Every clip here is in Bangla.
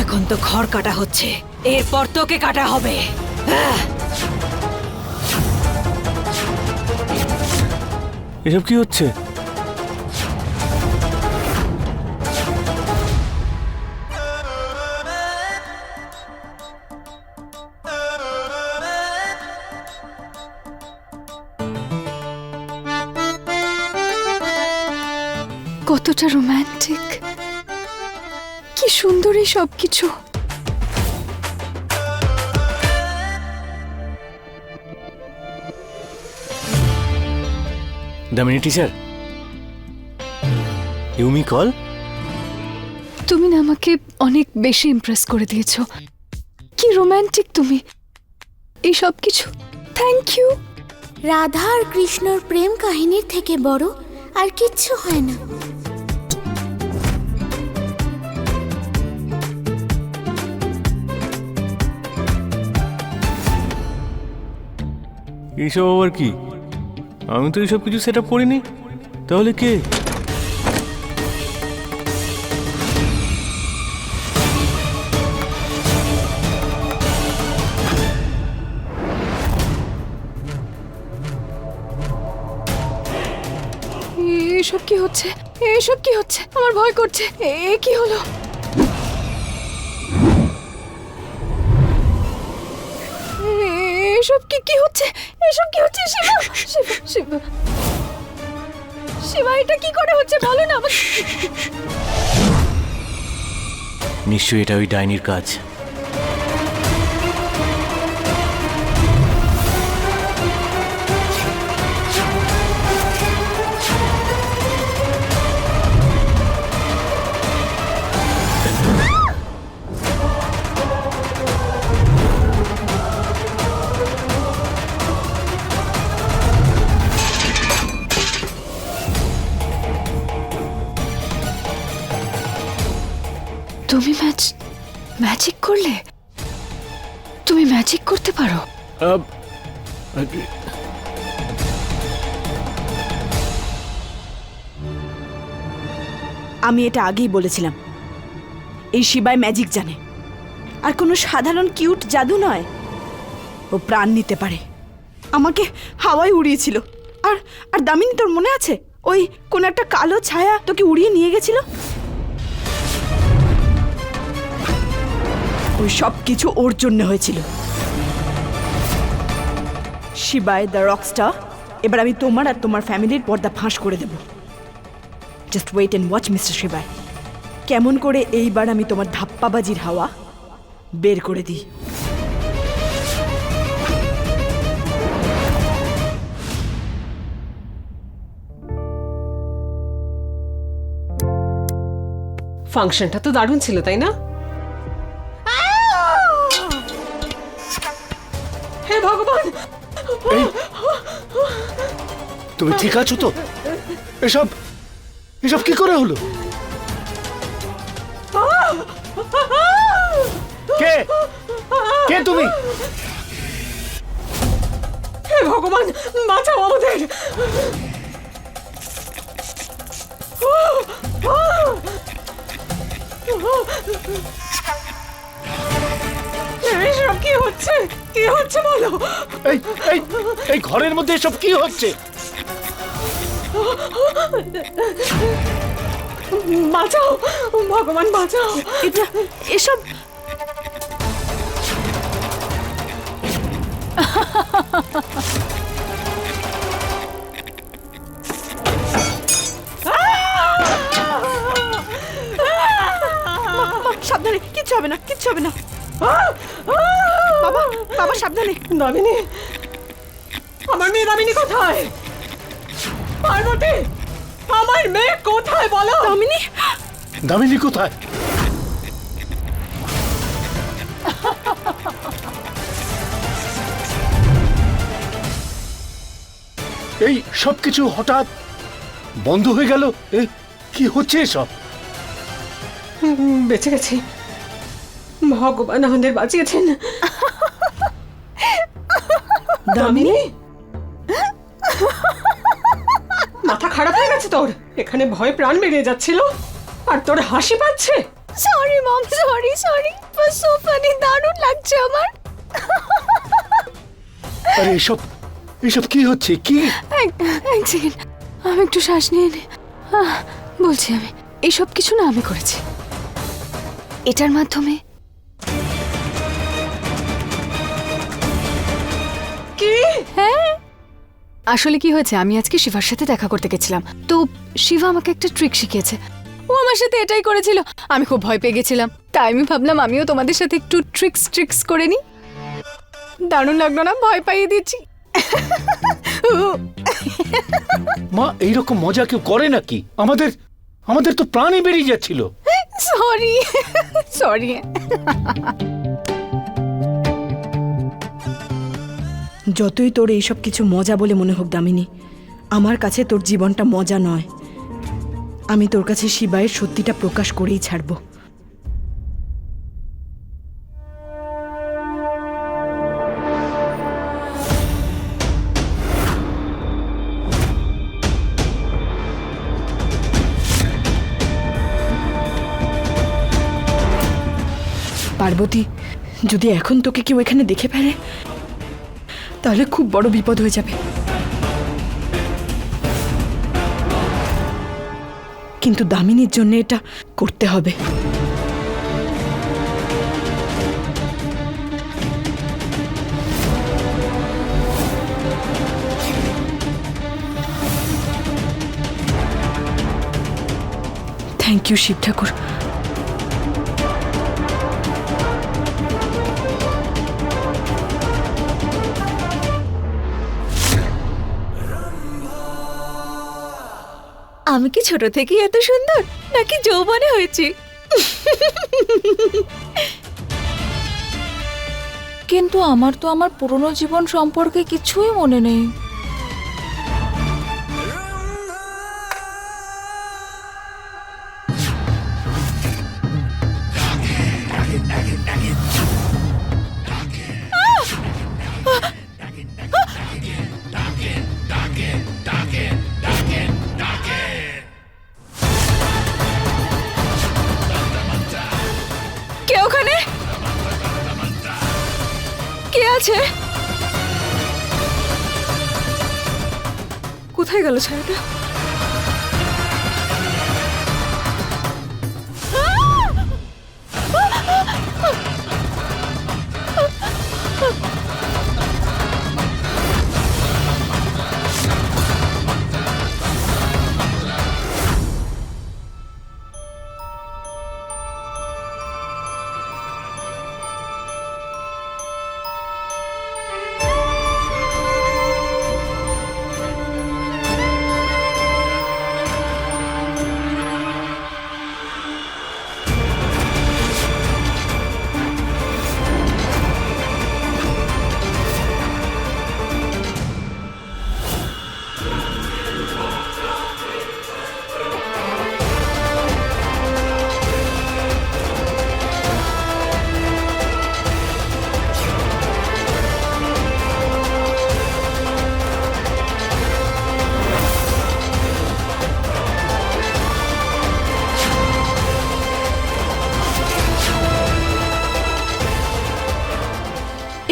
এখন তো ঘর কাটা হচ্ছে, এরপর তোকে কাটা হবে। এসব কি হচ্ছে? কতটা রোমান্টিক, কি সুন্দর এই সবকিছু। Damini teacher, ইউমি call. তুমি না আমাকে অনেক বেশি ইমপ্রেস করে দিয়েছো। কি রোমান্টিক তুমি, এই সব কিছু। Thank you. রাধা আর কৃষ্ণর প্রেম কাহিনীর থেকে বড় আর কিচ্ছু হয় না। এইসব আবার কি? আমি তো এইসব কিছু সেট আপ করিনি। তাহলে কে? এসব কি হচ্ছে? এসব কি হচ্ছে? আমার ভয় করছে। এ কি হলো? এসব কি হচ্ছে? এসব কি হচ্ছে? শিবা, শিবা, শিবা, শিবা, এটা কি করে হচ্ছে বলো না আমাকে। নিশ্চয়ই এটা ওই ডাইনির কাজ। তুমি ম্যাজিক করলে? তুমি ম্যাজিক করতে পারো? আমি এটা আগেই বলেছিলাম, এই শিবায় ম্যাজিক জানে, আর কোনো সাধারণ কিউট জাদু নয়। ও প্রাণ নিতে পারে। আমাকে হাওয়ায় উড়িয়েছিল। আর আর দামিনী, তোর মনে আছে ওই কোন একটা কালো ছায়া তোকে উড়িয়ে নিয়ে গেছিল? ওই সব কিছু ওর জন্য হয়েছিল। শিবায় দ্য রকস্টার, এবার আমি তোমার আর তোমার ফ্যামিলির পর্দা ফাঁস করে দেব। Just wait and watch mister Shivay, কেমন করে এইবার আমি তোমার ধাপ্পাবাজির হাওয়া বের করে দিই। ফাংশনটা তো দারুণ ছিল, তাই না? হে ভগবান, তুমি ঠিক আছো তো? এসব এসব কি করে হলো? কে কে তুমি? হে ভগবান, বাঁচাও আমাদের। এসব কি হচ্ছে? কি হচ্ছে বলো? এই এই এই ঘরের মধ্যে এসব কি হচ্ছে? বাঁচাও ভগবান, বাঁচাও। এটা এসব সাবধানে, কিচ্ছু হবে না, কিচ্ছু হবে না। বাবা, বাবা সাবধানে। দামিনী, আমার মেয়ে দামিনী কোথায়? পার্বতী, আমার মেয়ে কোথায় বলো? দামিনী, দামিনী কোথায়? এই সবকিছু হঠাৎ বন্ধ হয়ে গেল। কি হচ্ছে এসব? বেঁচে গেছি, ভগবান আমাদের বাঁচিয়েছেন। দামিনী, মাথা খারাপ হয়ে গেছে তোর? এখানে ভয় প্রাণ বেরিয়ে যাচ্ছিল আর তোর হাসি পাচ্ছে। Sorry mom, sorry sorry, so funny, দারুণ লাগছে আমার। আরে এসব এসব কি হচ্ছে? কি? এক সেকেন্ড, আমি একটু শ্বাস নিয়ে নি। বলছি আমি এইসব কিছু না আমি করেছি। এটার মাধ্যমে কি? হ্যাঁ, আসলে কি হয়েছে, আমি আজকে শিবার সাথে দেখা করতে গেছিলাম, তো শিবা আমাকে একটা ট্রিক শিখিয়েছে। ও আমার সাথে এটাই করেছিল, আমি খুব ভয় পেয়ে গেছিলাম, তাই আমি ভাবলাম আমিও তোমাদের সাথে একটু ট্রিক্স করে নি। দারুণ লাগলো না? ভয় পাইয়ে দিচ্ছি। মা, এইরকম মজা কেউ করে নাকি? আমাদের আমাদের তো প্রাণই বেরিয়ে যাচ্ছিল। Sorry sorry. যতই তোর এইসব কিছু মজা বলে মনে হোক দামিনী, আমার কাছে তোর জীবনটা মজা নয়। আমি তোর কাছে শিবায়ের সত্যিটা প্রকাশ করেই ছাড়ব। পার্বতী, যদি এখন তোকে কেউ এখানে দেখে ফেলে তাহলে খুব বড় বিপদ হয়ে যাবে। কিন্তু দামিনীর জন্য এটা করতে হবে। থ্যাংক ইউ শিব ঠাকুর। আমি কি ছোট থেকেই এত সুন্দর, নাকি যৌবনে হয়েছি? কিন্তু আমার তো আমার পুরনো জীবন সম্পর্কে কিছুই মনে নেই। কে ওখানে? কে আছে? কোথায় গেল ছায়াটা?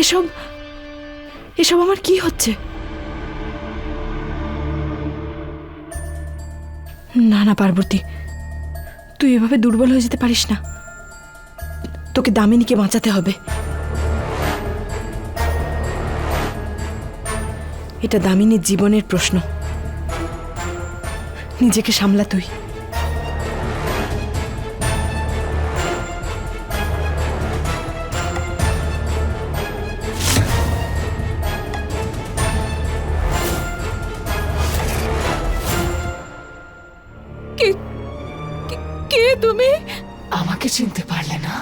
এসব এসব আমার কি হচ্ছে? না না পার্বতী, তুই এভাবে দুর্বল হয়ে যেতে পারিস না। তোকে দামিনীকে বাঁচাতে হবে। এটা দামিনীর জীবনের প্রশ্ন। নিজেকে সামলা তুই। কে তুমি? আমাকে চিনতে পারলে না?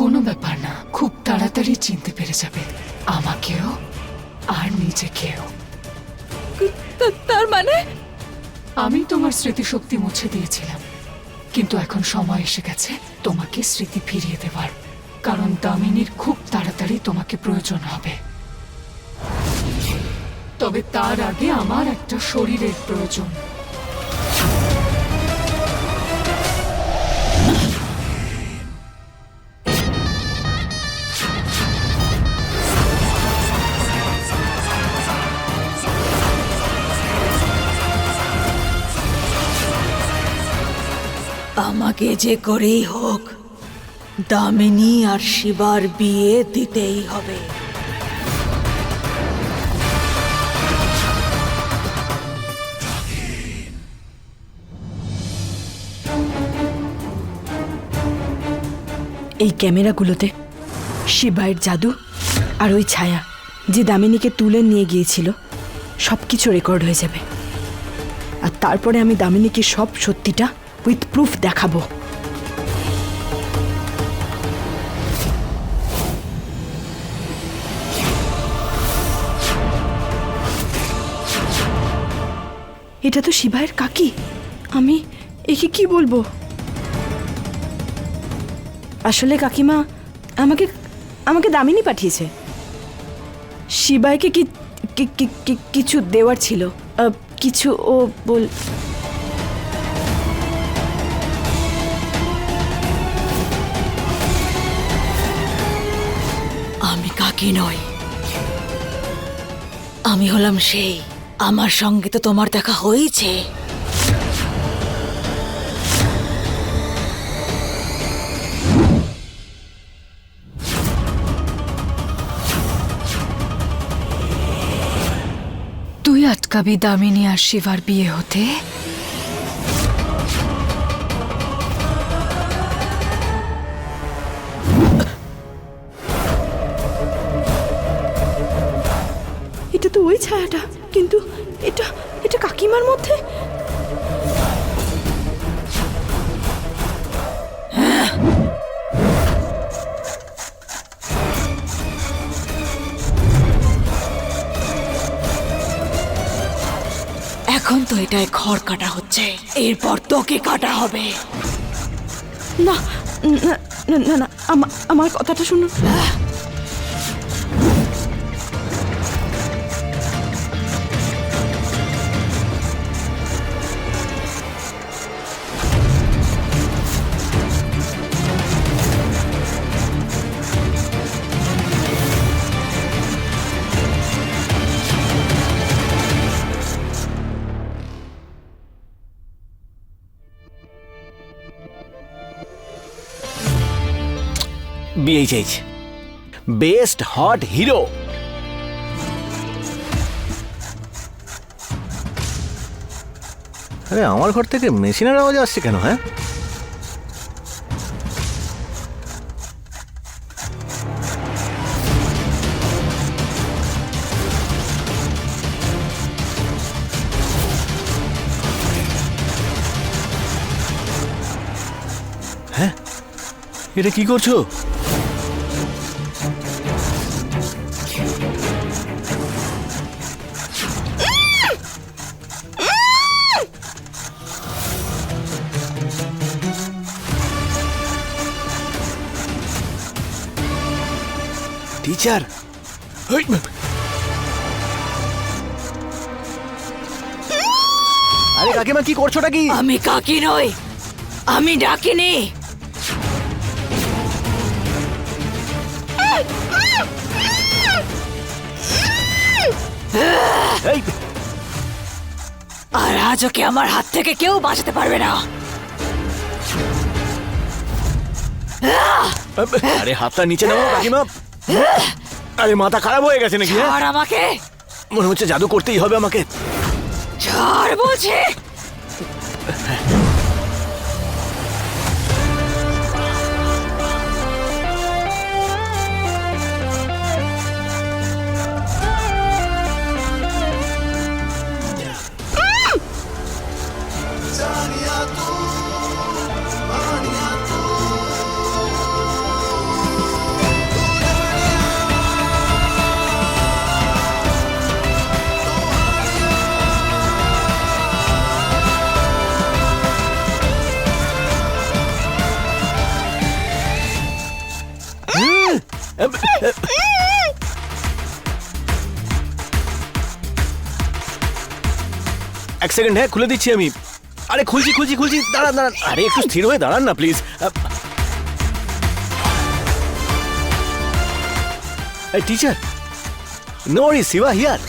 কোনো ব্যাপার না, খুব তাড়াতাড়ি চিনতে পেরে যাবে আমাকেও আর নিজেকেও। তার মানে? আমি তোমার স্মৃতিশক্তি মুছে দিয়েছিলাম, কিন্তু এখন সময় এসে গেছে তোমাকে স্মৃতি ফিরিয়ে দেওয়ার, কারণ দামিনীর খুব তাড়াতাড়ি তোমাকে প্রয়োজন হবে। তবে তার আগে আমার একটা শরীরের প্রয়োজন। আমাকে যে করেই হোক দামিনী আর শিবার বিয়ে দিতেই হবে। এই ক্যামেরাগুলোতে শিবায়ের জাদু আর ওই ছায়া যে দামিনীকে তুলে নিয়ে গিয়েছিল সব কিছু রেকর্ড হয়ে যাবে। আর তারপরে আমি দামিনীকে সব সত্যিটা উইথ প্রুফ দেখাবো। এটা তো শিবায়ের কাকি। আমি একে কি বলবো? আসলে কাকিমা আমাকে আমাকে দামিনী পাঠিয়েছে। শিবাইকে কিছু দেওয়ার ছিল, কিছু ও বল। আমি কাকি নই, আমি হলাম সেই। আমার সঙ্গে তো তোমার দেখা হয়েছে। তুই আটকাবি দামিনী আর শিবার বিয়ে হতে? এটা তো ওই ছায়াটা, কিন্তু এটা এটা কাকিমার মধ্যে। এখন তো এটাই খড় কাটা হচ্ছে, এরপর তোকে কাটা হবে। না না না না না, আমার কথাটা শুনুন। BHH best hot hero. আরে আমার ঘর থেকে মেশিনের আওয়াজ আসছে কেন? হ্যাঁ, হ্যাঁ, এটা কি করছো? টিচার, আরে কাকিমা কি করছোটা কি? আমি কাকি নই, আমি ডাকিনি। এই, আর আজ ওকে আমার হাত থেকে কেউ বাঁচাতে পারবে না। আরে হাতটা নিচে নাও কাকিমা। আরে মাথা খারাপ হয়ে গেছে নাকি? আর আমাকে মনে হচ্ছে জাদু করতেই হবে আমাকে। ছাড় বলছি। এক সেকেন্ড, হ্যাঁ খুলে দিচ্ছি আমি। আরে খুলছি খুলছি খুলছি, দাঁড়ান দাঁড়ান। আরে একটু স্থির হয়ে দাঁড়ান না please. Teacher, no worry, Shiva here.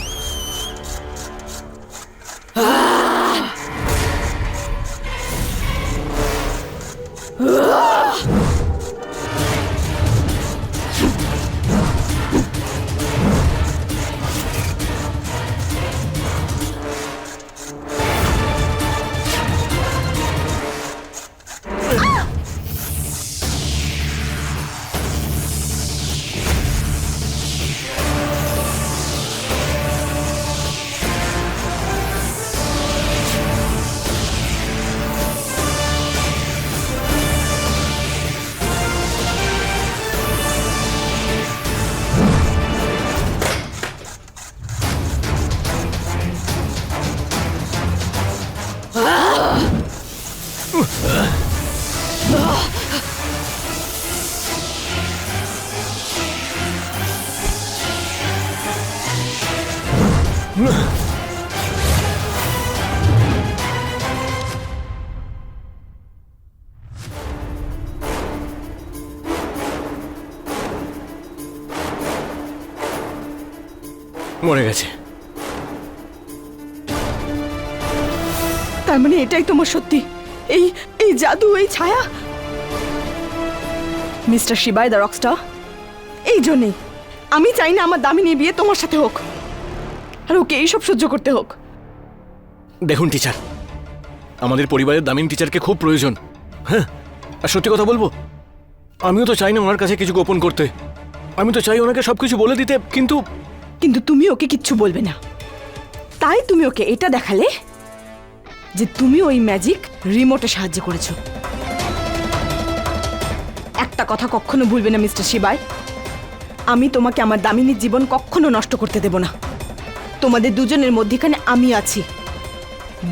মরে গেছে। তার মানে এটাই তোমার সত্যি? এই এই জাদু, এই ছায়া? মিস্টার শিবাই দ্য রকস্টার, এই জন্যেই আমি চাই না আমার দামিনী বিয়ে তোমার সাথে হোক, আর ওকে এইসব সহ্য করতে হোক। দেখুন টিচার, আমাদের পরিবারের দামিনী টিচারকে খুব প্রয়োজন। হ্যাঁ, আর সত্যি কথা বলবো, আমিও তো চাই না ওনার কাছে কিছু গোপন করতে। আমি তো চাই ওনাকে সবকিছু বলে দিতে, কিন্তু কিন্তু তুমি ওকে কিচ্ছু বলবে না, তাই তুমি ওকে এটা দেখালে যে তুমি ওই ম্যাজিক রিমোটে সাহায্য করেছো। একটা কথা কখনো ভুলবে না মিস্টার শিবাই, আমি তোমাকে আমার দামিনীর জীবন কখনো নষ্ট করতে দেব না। তোমাদের দুজনের মধ্যখানে আমি আছি,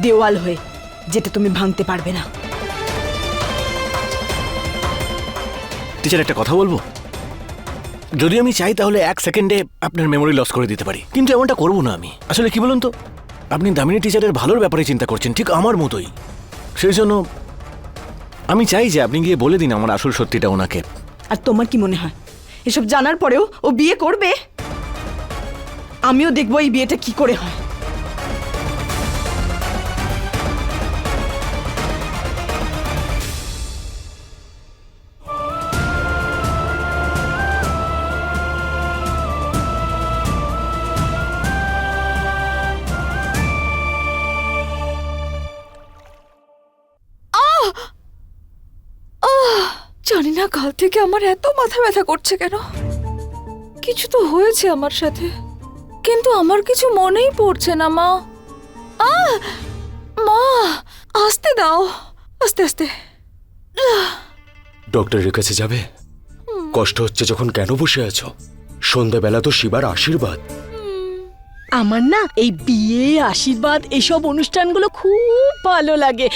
দেওয়াল হয়ে, যেটা তুমি ভাঙতে পারবে না। টিচার একটা কথা বলবো, যদি আমি চাই তাহলে 1 সেকেন্ডে আপনার মেমোরি লস করে দিতে পারি, কিন্তু এমনটা করবো না আমি। আসলে কি বলুন তো, আপনি দামিনী টিচারের ভালোর ব্যাপারে চিন্তা করছেন, ঠিক আমার মতোই। সেই জন্য আমি চাই যে আপনি গিয়ে বলে দিন আমার আসল সত্যিটা ওনাকে। আর তোমার কি মনে হয় এসব জানার পরেও ও বিয়ে করবে? আমিও দেখবো এই বিয়েটা কি করে হয়। জানি না কাল থেকে আমার এত মাথা ব্যথা করছে কেন। কিছু তো হয়েছে আমার সাথে, কিন্তু আমার কিছু মনেই পড়ছে না। মা, মা, আস্তে দাও, আস্তে আস্তে। ডক্টরের কাছে যাবে? কষ্ট হচ্ছে যখন কেন বসে আছো? সন্ধ্যাবেলা তো শিবার আশীর্বাদ। আমার না এই বিয়ে, আশীর্বাদ, এসব অনুষ্ঠানগুলো খুব ভালো লাগে।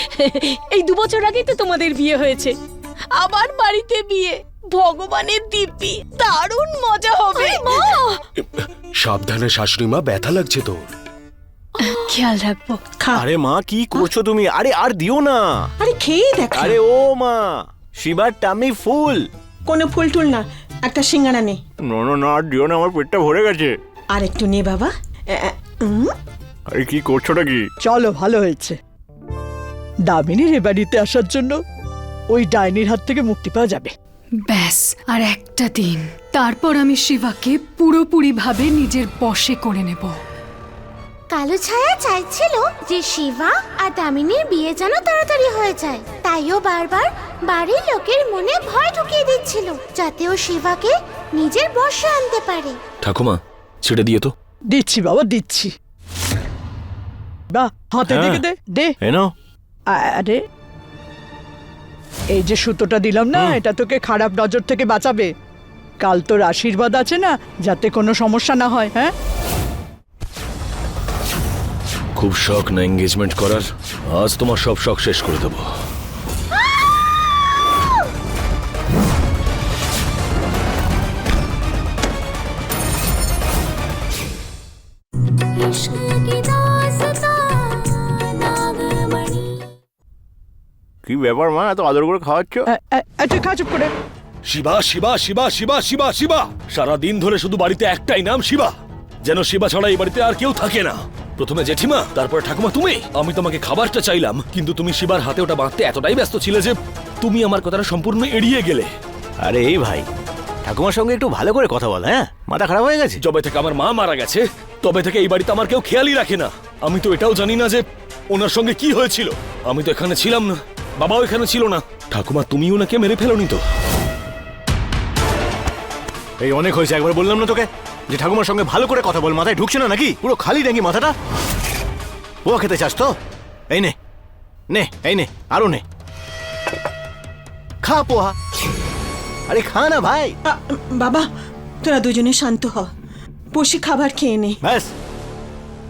এই 2 বছর আগেই তো তোমাদের বিয়ে হয়েছে, আবার বাড়িতে বিয়ে, ভগবানের দিব্যি, দারুণ মজা হবে। সাবধানে শাশুড়ি মা, ব্যথা লাগছে তোর। খেয়াল রাখবো। আরে মা, কি করছো তুমি? আরে আর দিও না। আরে খেয়ে দেখ। আরে ও মা, শিবার টামি ফুল। কোনো ফুল টুল না, একটা সিঙ্গারা নে। না আর দিও না, আমার পেটটা ভরে গেছে। আর একটু নে বাবা। আরে কি করছোটা কি? চলো, ভালো হয়েছে। দামিনীর এ বাড়িতে আসার জন্য ওই ডাইনির হাত থেকে মুক্তি পাওয়া যাবে। ব্যাস আর একটা দিন, তারপর আমি শিবাকে পুরোপুরিভাবে নিজের বশে করে নেব। কালো ছায়া চাইছিল যে শিবা আর দামিনীর বিয়ে যেন তাড়াতাড়ি হয়ে যায়, তাইও বারবার বাড়ির লোকের মনে ভয় ঢুকিয়ে দিচ্ছিল, যাতে ও শিবাকে নিজের বশে আনতে পারে। ঠাকুমা, ছেড়ে দিয়ে তো। দিচ্ছি বাবা, দিচ্ছি। বা হাতে হ্যাঁ। থেকে দে দে। এনো। আরে এই যে সুতোটা দিলাম না, এটা তোকে খারাপ নজর থেকে বাঁচাবে। কাল তোর আশীর্বাদ আছে না, যাতে কোনো সমস্যা না হয়। হ্যাঁ, খুব শখ না এঙ্গেজমেন্ট করার? আজ তোমার সব শখ শেষ করে দেবো। কি ব্যাপার মা, এত আদর করে খাওয়াচ্ছ? তুই খা চুপ করে। শিবা, শিবা, শিবা, শিবা, শিবা, শিবা। সারা দিন ধরে শুধু বাড়িতে একটাই নাম, শিবা। যেন শিবা ছাড়া এই বাড়িতে আর কেউ থাকে না। প্রথমে জেঠিমা, তারপরে ঠাকুমা তুমি। আমি তোমাকে খাবারটা চাইলাম, কিন্তু তুমি শিবার হাতে ওটা বাঁধতে এতটাই ব্যস্ত ছিলে যে তুমি আমার কথাটা সম্পূর্ণ এড়িয়ে গেলে। আরে এই ভাই, ঠাকুমার সঙ্গে একটু ভালো করে কথা বল। হ্যাঁ, মাথা খারাপ হয়ে গেছে? যবে থেকে আমার মা মারা গেছে, তবে থেকে এই বাড়িতে আমার কেউ খেয়ালই রাখে না। আমি তো এটাও জানি না যে ওনার সঙ্গে কি হয়েছিল। আমি তো এখানে ছিলাম না, বাবাও এখানে ছিল না। ঠাকুমা, তুমি ওনাকে মেরে ফেলোনি তো? এই অনেক হয়েছে, একবার বললাম না তোকে যে ঠাকুমার সঙ্গে ভালো করে কথা বল। মাথায় ঢুকছে না নাকি? পুরো খালি নাকি মাথাটা? পোহা খেতে চাস তো? এই নে নে, এই নে, আরো নে, খা পোহা। আরে খা না ভাই। বাবা, তোরা দুজনে শান্ত হ, বসে খাবার খেয়ে নে। ব্যাস,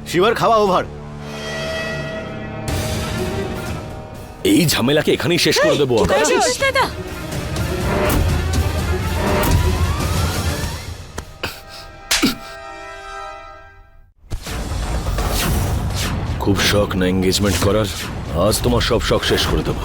শিবার খাওয়া ওভার। এই ঝামেলাকে এখানেই শেষ করে দেবো। দাদা, খুব শখ না এঙ্গেজমেন্ট করার? আজ তোমার সব শখ শেষ করে দেবো।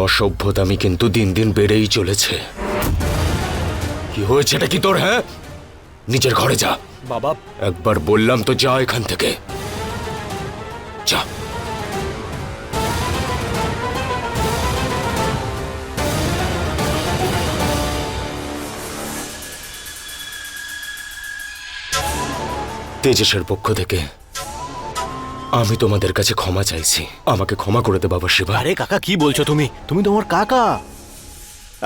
অসভ্যতামি কিন্তু দিন দিন বেড়েই চলেছে। কি হয়েছে এটা কি তোর? হ্যাঁ, নিজের ঘরে যা। বাবা, একবার বললাম তো যা এখান থেকে, যা। তেজসের পক্ষ থেকে আমি তোমাদের কাছে ক্ষমা চাইছি। আমাকে ক্ষমা করে দে বাবা শিবা। আরে কাকা কি বলছো তুমি? তুমি তো আমার কাকা।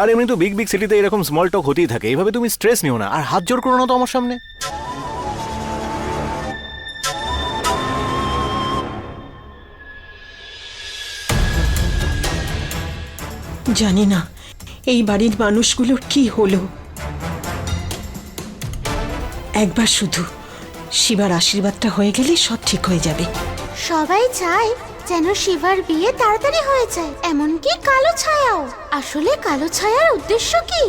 আর এমনি তো বিগ বিগ সিটিতে এরকম স্মল টক হতেই থাকে। এইভাবে তুমি স্ট্রেস নিও না, আর হাত জোর করো না তো আমার সামনে। জানি না এই বাড়ির মানুষগুলোর কি হলো। একবার শুধু শিবার আশীর্বাদটা হয়ে গেলে সব ঠিক হয়ে যাবে। সবাই চায় যেন শিবার বিয়ে তাড়াতাড়ি হয়ে যায়, এমনকি কালো ছায়াও। আসলে কালো ছায়ার উদ্দেশ্য কি?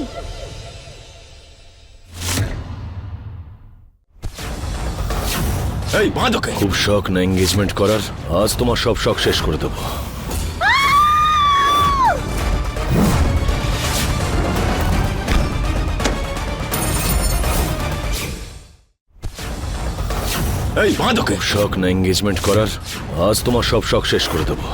এই বাঁধকে খুব শখ না এঙ্গেজমেন্ট করার? আজ তোমার সব শখ শেষ করে দেবো। এই বাঁধকে শখ না এঙ্গেজমেন্ট করার? আজ তোমার সব শখ শেষ করে দেবো।